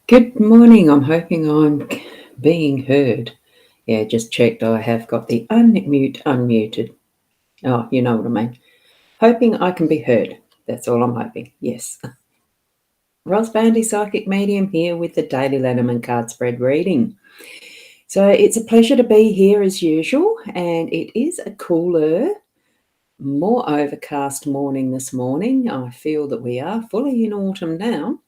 Good morning. I'm hoping I'm being heard. Yeah, just checked. I have got the unmuted. Oh, you know what I mean. Hoping I can be heard. That's all I'm hoping. Yes. Ros Boundy Psychic Medium here with the daily LENORMAND card spread reading. So it's a pleasure to be here as usual, and it is a cooler, more overcast morning this morning. I feel that we are fully in autumn now.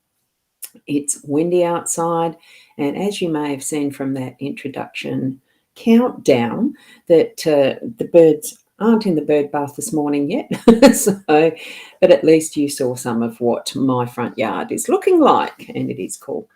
It's windy outside, and as you may have seen from that introduction countdown, that the birds aren't in the bird bath this morning yet. But at least you saw some of what my front yard is looking like, and it is cool.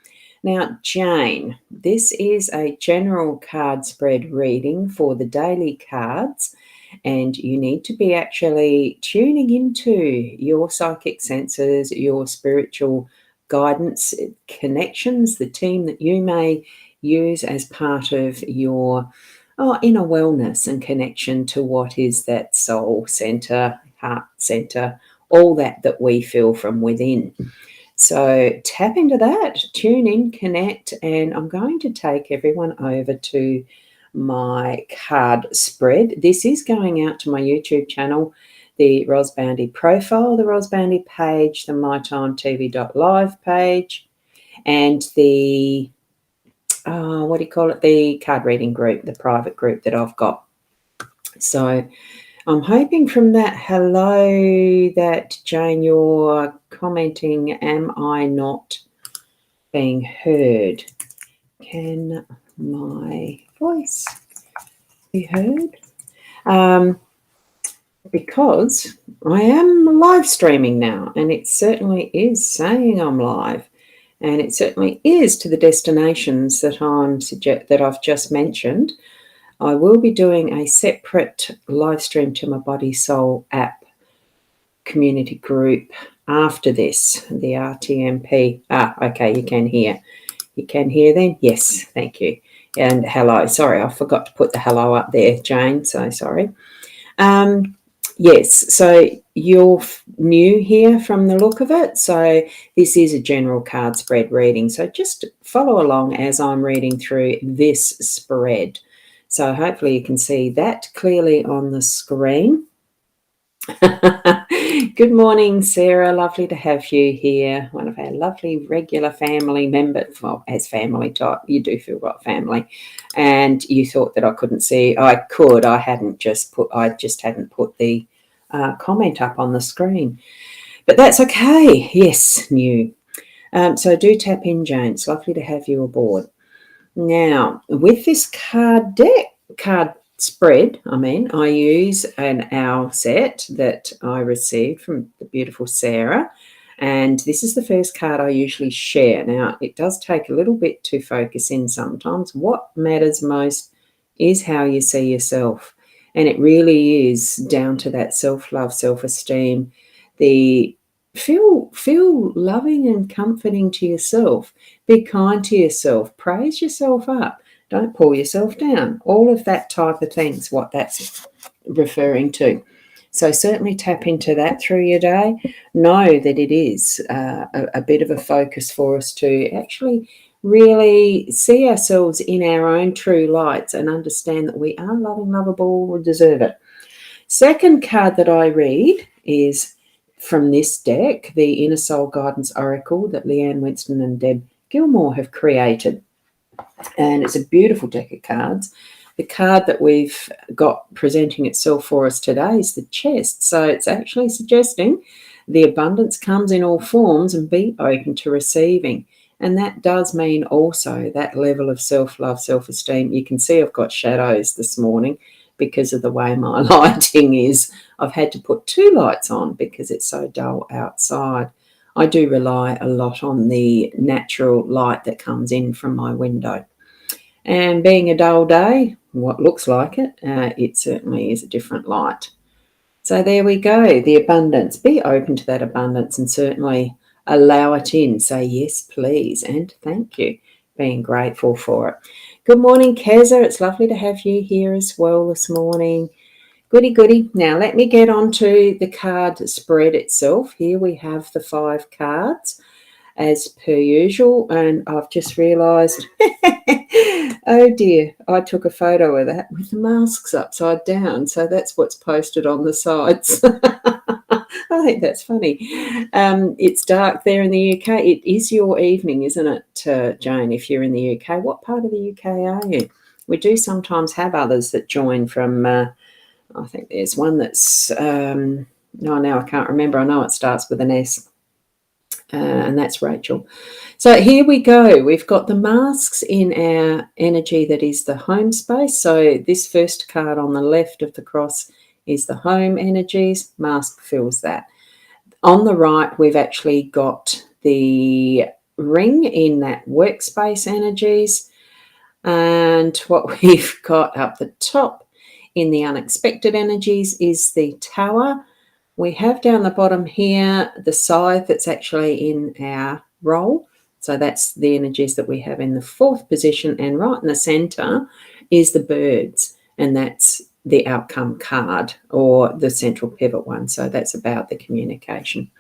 Now, Jane, this is a general card spread reading for the daily cards, and you need to be actually tuning into your psychic senses, your spiritual guidance connections, the team that you may use as part of your inner wellness and connection to what is that soul center, heart center, all that we feel from within. So tap into that, tune in, connect, and I'm going to take everyone over to my card spread. This is going out to my YouTube channel, the Ros Boundy profile, the Ros Boundy page, the mytimetv.live page, and the, the card reading group, the private group that I've got. So I'm hoping from that hello that, Jane, you're commenting, am I not being heard? Can my voice be heard? Because I am live streaming now, and it certainly is saying I'm live, and it certainly is to the destinations that I've just mentioned. I will be doing a separate live stream to my Body Soul app community group after this, the RTMP. Okay, you can hear. You can hear then? Yes, thank you. And hello. Sorry, I forgot to put the hello up there, Jane, so sorry. Yes, so you're new here from the look of it. So this is a general card spread reading. So just follow along as I'm reading through this spread. So hopefully you can see that clearly on the screen. Good morning, Sarah. Lovely to have you here. One of our lovely regular family members. Well, as family type, you do feel like family. And you thought that I couldn't see. I could. I just hadn't put the comment up on the screen. But that's okay. Yes, new. So do tap in, Jane. It's lovely to have you aboard. Now, with this card spread, I use an owl set that I received from the beautiful Sarah, and this is the first card I usually share. Now, it does take a little bit to focus in sometimes. What matters most is how you see yourself, and it really is down to that self-love, self-esteem, the feel loving and comforting to yourself. Be kind to yourself. Praise yourself up. Don't pull yourself down. All of that type of things, what that's referring to. So certainly tap into that through your day. Know that it is a bit of a focus for us to actually really see ourselves in our own true lights and understand that we are loving, lovable, we deserve it. Second card that I read is from this deck, the Inner Soul Guidance Oracle that Leanne Winston and Deb Gilmore have created. And it's a beautiful deck of cards. The card that we've got presenting itself for us today is the chest. So it's actually suggesting the abundance comes in all forms and be open to receiving. And that does mean also that level of self-love, self-esteem. You can see I've got shadows this morning because of the way my lighting is. I've had to put 2 lights on because it's so dull outside. I do rely a lot on the natural light that comes in from my window. And being a dull day, what looks like it, it certainly is a different light. So there we go, the abundance. Be open to that abundance and certainly allow it in. Say yes, please, and thank you. Being grateful for it. Good morning, Keza. It's lovely to have you here as well this morning. Goody, goody. Now, let me get on to the card spread itself. Here we have the 5 cards. as per usual, and I've just realised, oh dear, I took a photo of that with the masks upside down, so that's what's posted on the sides. I think that's funny. It's dark there in the UK. It is your evening, isn't it, Jane, if you're in the UK? What part of the UK are you? We do sometimes have others that join from, I think there's one that's, no, now I can't remember. I know it starts with an S. And that's Rachel. So here we go. We've got the masks in our energy that is the home space. So this first card on the left of the cross is the home energies. Mask fills that. On the right, we've actually got the ring in that workspace energies. And what we've got up the top in the unexpected energies is the tower. We have down the bottom here the scythe that's actually in our roll. So that's the energies that we have in the fourth position, and right in the center is the birds, and that's the outcome card or the central pivot one. So that's about the communication.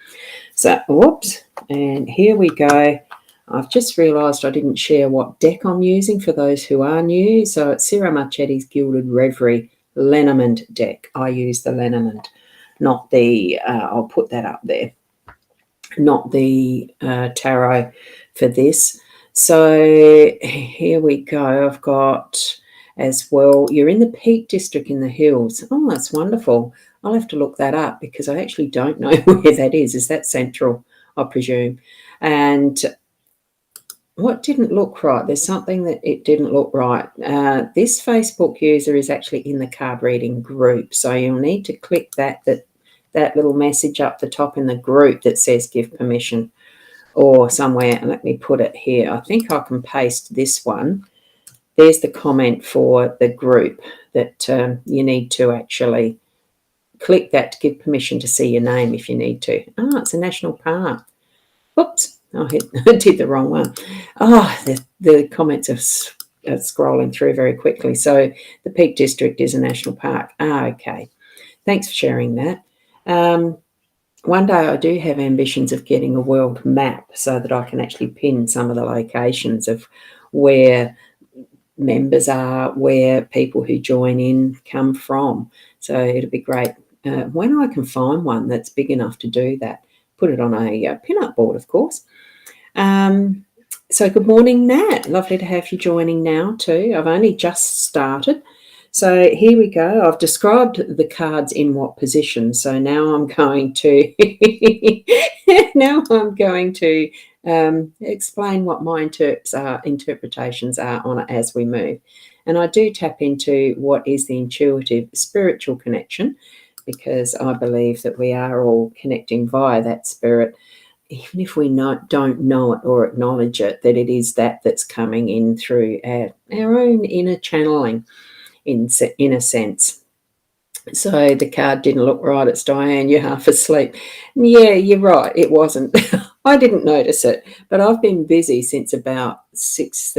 So, whoops, and here we go. I've just realised I didn't share what deck I'm using for those who are new. So it's Sarah Marchetti's Gilded Reverie Lenormand deck. I use the Lenormand, not the, I'll put that up there, not the tarot for this. So here we go. I've got as well, you're in the Peak District in the hills. Oh, that's wonderful. I'll have to look that up because I actually don't know where that is. Is that central, I presume? And what didn't look right? There's something that it didn't look right. This Facebook user is actually in the card reading group. So you'll need to click that little message up the top in the group that says give permission, or somewhere. Let me put it here. I think I can paste this one. There's the comment for the group that you need to actually click that to give permission to see your name if you need to. Oh, it's a national park. Oops, I did the wrong one. Oh, the comments are scrolling through very quickly. So the Peak District is a national park. Okay. Thanks for sharing that. One day I do have ambitions of getting a world map so that I can actually pin some of the locations of where members are, where people who join in come from. So it'll be great when I can find one that's big enough to do that. Put it on a pin-up board, of course. So good morning, Nat. Lovely to have you joining now too. I've only just started. So here we go. I've described the cards in what position. So now I'm going to explain what my interpretations are on it as we move. And I do tap into what is the intuitive spiritual connection, because I believe that we are all connecting via that spirit, even if we don't know it or acknowledge it, that it is that's coming in through our own inner channeling. In a sense. So the card didn't look right. It's Diane, you're half asleep. Yeah, you're right. It wasn't. I didn't notice it, but I've been busy since about 6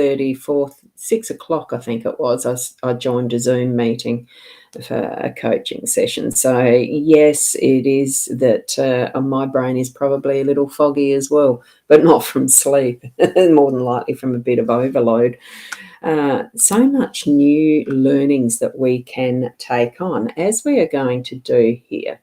o'clock, I think it was. I joined a Zoom meeting for a coaching session. So yes, it is that my brain is probably a little foggy as well, but not from sleep, more than likely from a bit of overload. So much new learnings that we can take on, as we are going to do here.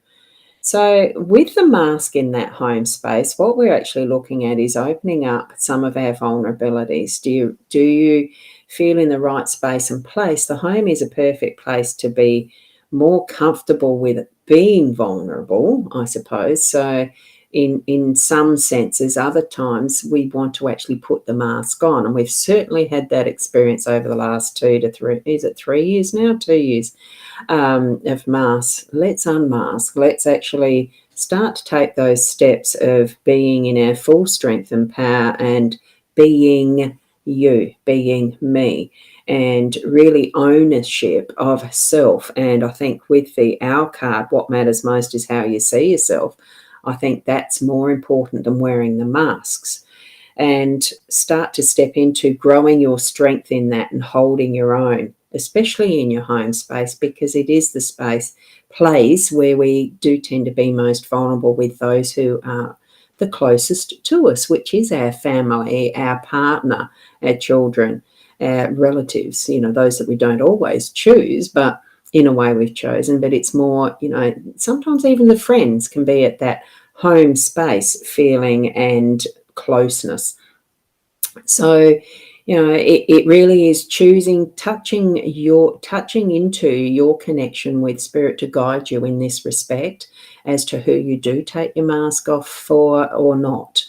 So with the mask in that home space, what we're actually looking at is opening up some of our vulnerabilities. Do you feel in the right space and place? The home is a perfect place to be more comfortable with being vulnerable, I suppose. So in some senses, other times we want to actually put the mask on. And we've certainly had that experience over the last 2 to 3, is it 3 years now? 2 years of masks. Let's unmask. Let's actually start to take those steps of being in our full strength and power and being you, being me, and really ownership of self. And I think with the owl card, what matters most is how you see yourself. I think that's more important than wearing the masks, and start to step into growing your strength in that and holding your own, especially in your home space, because it is the place where we do tend to be most vulnerable with those who are the closest to us, which is our family, our partner, our children, our relatives, those that we don't always choose, but in a way we've chosen. But it's more, sometimes even the friends can be at that home space feeling and closeness. So, it really is choosing, touching into your connection with spirit to guide you in this respect as to who you do take your mask off for or not.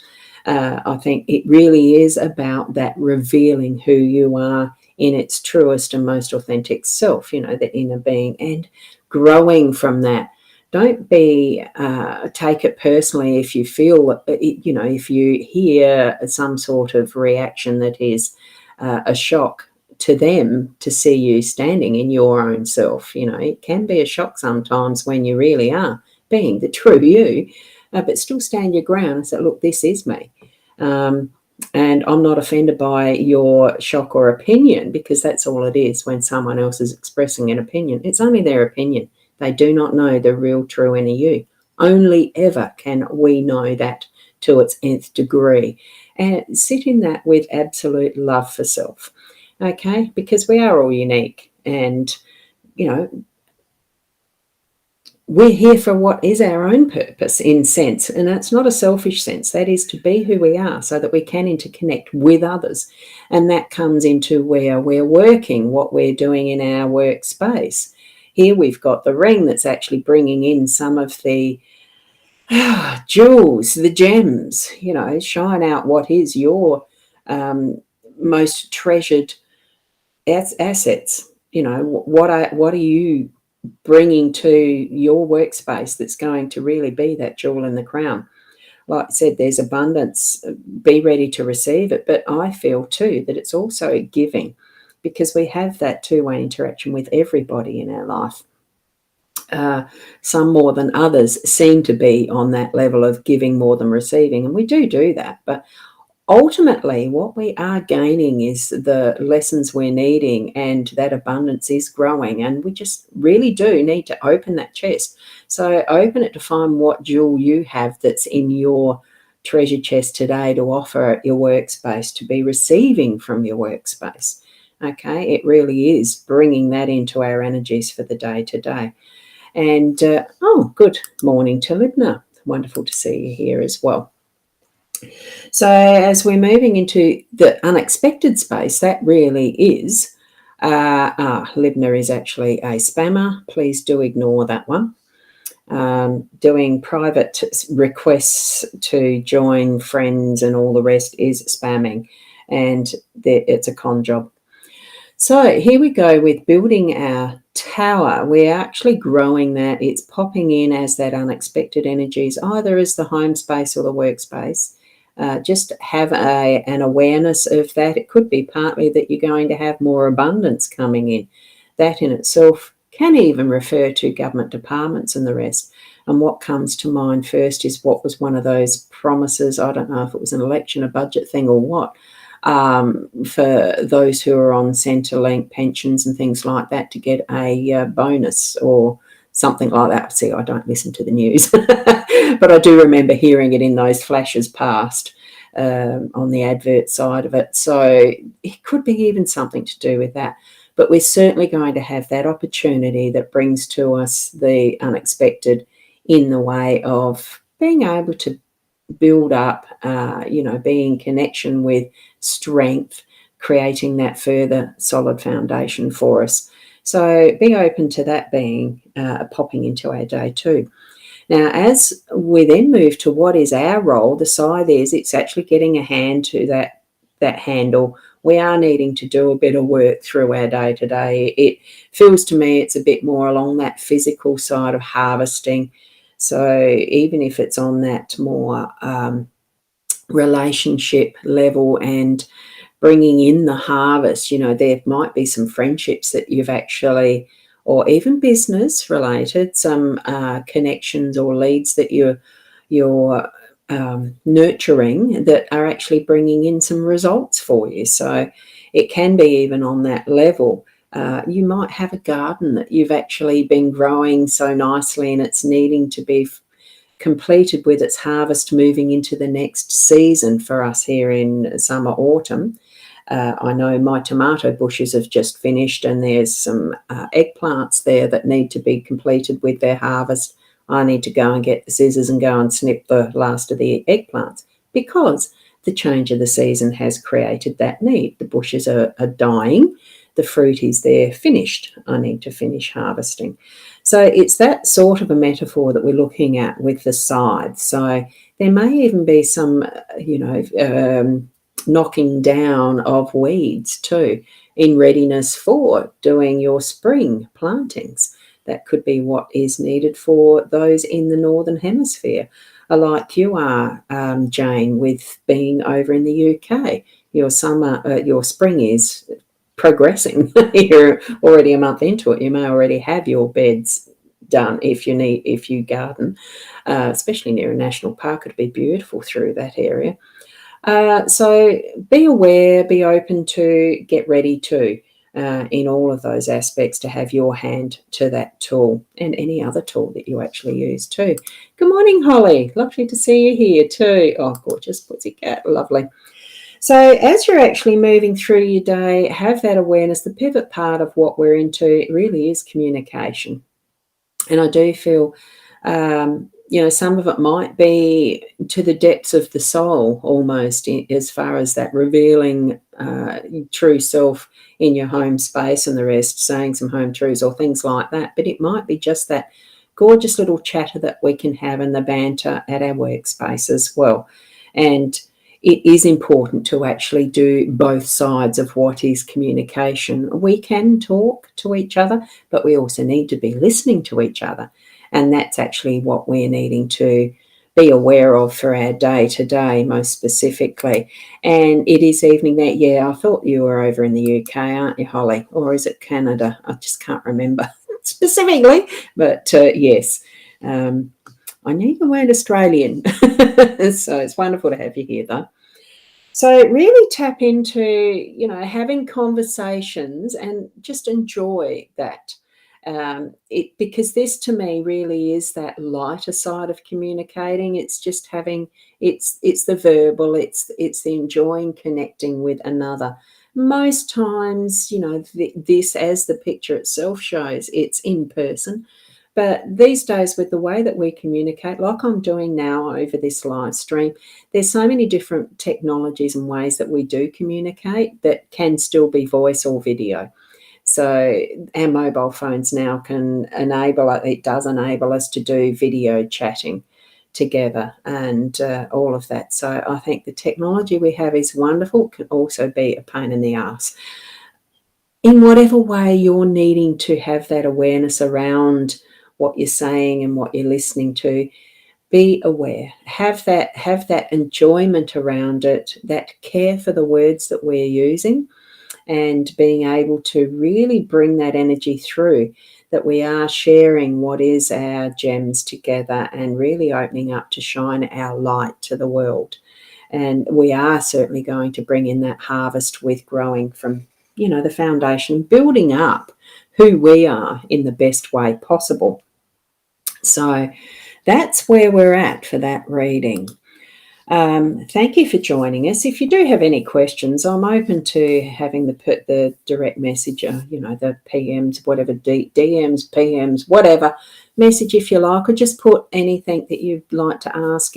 I think it really is about that revealing who you are in its truest and most authentic self, the inner being, and growing from that. Don't take it personally if you feel, if you hear some sort of reaction that is a shock to them to see you standing in your own self. It can be a shock sometimes when you really are being the true you, but still stand your ground and say, look, this is me. And I'm not offended by your shock or opinion, because that's all it is when someone else is expressing an opinion. It's only their opinion. They do not know the real, true inner you. Only ever can we know that to its nth degree. And sit in that with absolute love for self, okay? Because we are all unique, and, we're here for what is our own purpose in sense, and that's not a selfish sense. That is to be who we are so that we can interconnect with others. And that comes into where we're working, what we're doing in our workspace. Here we've got the ring that's actually bringing in some of the jewels, the gems, shine out what is your most treasured assets. What are you bringing to your workspace that's going to really be that jewel in the crown? Like I said, there's abundance. Be ready to receive it. But I feel too that it's also giving, because we have that two-way interaction with everybody in our life. Some more than others seem to be on that level of giving more than receiving, and we do that. But ultimately, what we are gaining is the lessons we're needing, and that abundance is growing, and we just really do need to open that chest. So open it to find what jewel you have that's in your treasure chest today to offer at your workspace, to be receiving from your workspace. Okay, it really is bringing that into our energies for the day today. And, good morning to Libna. Wonderful to see you here as well. So as we're moving into the unexpected space, that really is, Libna is actually a spammer. Please do ignore that one. Doing private requests to join friends and all the rest is spamming, and it's a con job. So here we go with building our tower. We're actually growing that. It's popping in as that unexpected energies, either as the home space or the workspace. Just have an awareness of that. It could be partly that you're going to have more abundance coming in. That in itself can even refer to government departments and the rest. And what comes to mind first is what was one of those promises, I don't know if it was an election, a budget thing or what, for those who are on Centrelink pensions and things like that to get a bonus or something like that. See, I don't listen to the news, but I do remember hearing it in those flashes past on the advert side of it. So it could be even something to do with that. But we're certainly going to have that opportunity that brings to us the unexpected in the way of being able to build up, be in connection with strength, creating that further solid foundation for us. So be open to that being popping into our day too. Now, as we then move to what is our role, the side is it's actually getting a hand to that handle. We are needing to do a bit of work through our day to day. It feels to me it's a bit more along that physical side of harvesting. So even if it's on that more relationship level and bringing in the harvest, there might be some friendships that you've actually, or even business related, some connections or leads that you're nurturing that are actually bringing in some results for you. So it can be even on that level. You might have a garden that you've actually been growing so nicely and it's needing to be completed with its harvest, moving into the next season for us here in summer, autumn. I know my tomato bushes have just finished, and there's some eggplants there that need to be completed with their harvest. I need to go and get the scissors and go and snip the last of the eggplants, because the change of the season has created that need. The bushes are dying. The fruit is there, finished. I need to finish harvesting. So it's that sort of a metaphor that we're looking at with the scythe. So there may even be some, knocking down of weeds too, in readiness for doing your spring plantings. That could be what is needed for those in the Northern Hemisphere, like you are, Jane, with being over in the UK. Your spring is progressing. You're already a month into it. You may already have your beds done if you garden, especially near a national park. It'd be beautiful through that area. So be aware, be open to, get ready to, in all of those aspects, to have your hand to that tool and any other tool that you actually use too. Good morning, Holly. Lovely to see you here too. Oh, gorgeous pussycat. Lovely. So as you're actually moving through your day, have that awareness. The pivot part of what we're into really is communication. And I do feel, some of it might be to the depths of the soul almost, as far as that revealing true self in your home space and the rest, saying some home truths or things like that. But it might be just that gorgeous little chatter that we can have in the banter at our workspace as well. And it is important to actually do both sides of what is communication. We can talk to each other, but we also need to be listening to each other. And that's actually what we're needing to be aware of for our day-to-day, most specifically. And it is evening there. Yeah, I thought you were over in the UK, aren't you, Holly? Or is it Canada? I just can't remember specifically. But yes, I need the word Australian. So it's wonderful to have you here, though. So really tap into, having conversations and just enjoy that. Because this to me really is that lighter side of communicating. It's just it's the verbal, it's the enjoying connecting with another. Most times, this, as the picture itself shows, it's in person. But these days, with the way that we communicate, like I'm doing now over this live stream, there's so many different technologies and ways that we do communicate that can still be voice or video. So our mobile phones now it does enable us to do video chatting together and all of that. So I think the technology we have is wonderful, can also be a pain in the ass. In whatever way you're needing to have that awareness around what you're saying and what you're listening to, be aware. Have that enjoyment around it, that care for the words that we're using, and being able to really bring that energy through, that we are sharing what is our gems together and really opening up to shine our light to the world. And we are certainly going to bring in that harvest with growing from, the foundation, building up who we are in the best way possible. So that's where we're at for that reading. Thank you for joining us. If you do have any questions, I'm open to having the direct messenger, the PMs, whatever, DMs, PMs, whatever message if you like, or just put anything that you'd like to ask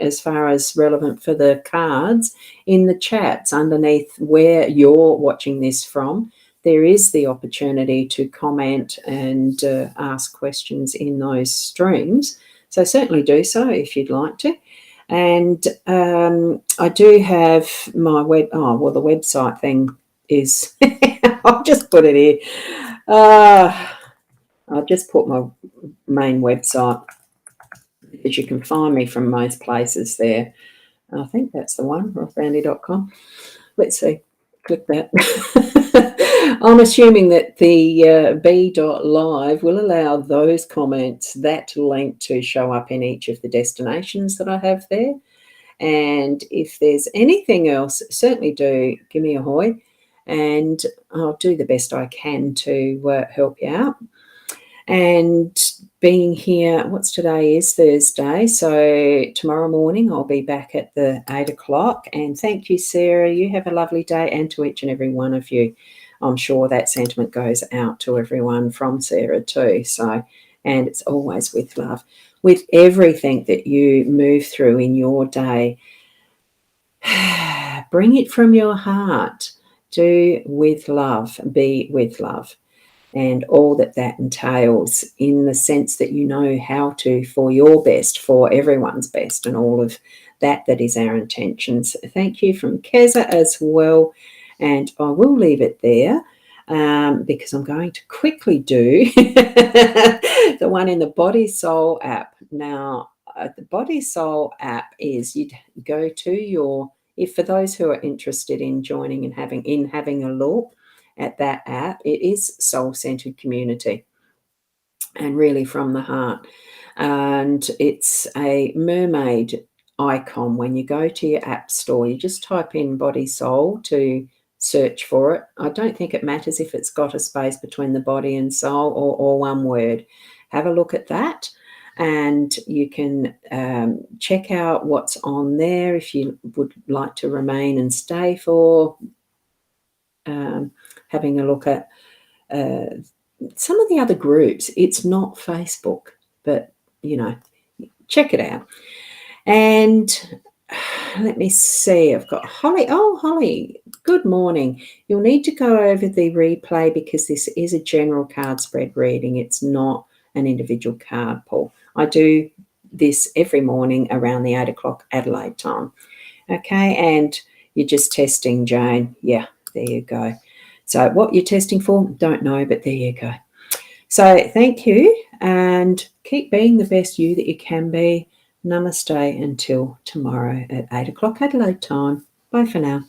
as far as relevant for the cards, in the chats underneath where you're watching this from. There is the opportunity to comment and ask questions in those streams. So certainly do so if you'd like to. And I do have my the website thing is, I'll just put it here. I'll just put my main website, because you can find me from most places there. I think that's the one, rosboundy.com. Let's see. Click that. I'm assuming that the b.live will allow those comments, that link, to show up in each of the destinations that I have there. And if there's anything else, certainly do give me a hoy, and I'll do the best I can to help you out. And being here. What's today? Is Thursday. So tomorrow morning I'll be back at the 8 o'clock. And thank you, Sarah. You have a lovely day, and to each and every one of you. I'm sure that sentiment goes out to everyone from Sarah too. So, and it's always with love. With everything that you move through in your day, bring it from your heart. Do with love. Be with love. And all that entails, in the sense that you know how to, for your best, for everyone's best, and all of that is our intentions. Thank you from Keza as well. And I will leave it there because I'm going to quickly do the one in the Body Soul app. Now, the Body Soul app is, you'd go to your, if for those who are interested in joining and having a look at that app, it is soul-centered community and really from the heart. And it's a mermaid icon. When you go to your app store, you just type in Body Soul to search for it. I don't think it matters if it's got a space between the body and soul, or one word. Have a look at that. And you can check out what's on there if you would like to remain and stay for having a look at some of the other groups. It's not Facebook, but, check it out. And let me see, I've got Holly. Oh, Holly, good morning. You'll need to go over the replay because this is a general card spread reading. It's not an individual card pull. I do this every morning around the 8 o'clock Adelaide time. Okay, and you're just testing, Jane. Yeah, there you go. So what you're testing for, don't know, but there you go. So thank you, and keep being the best you that you can be. Namaste until tomorrow at 8 o'clock Adelaide time. Bye for now.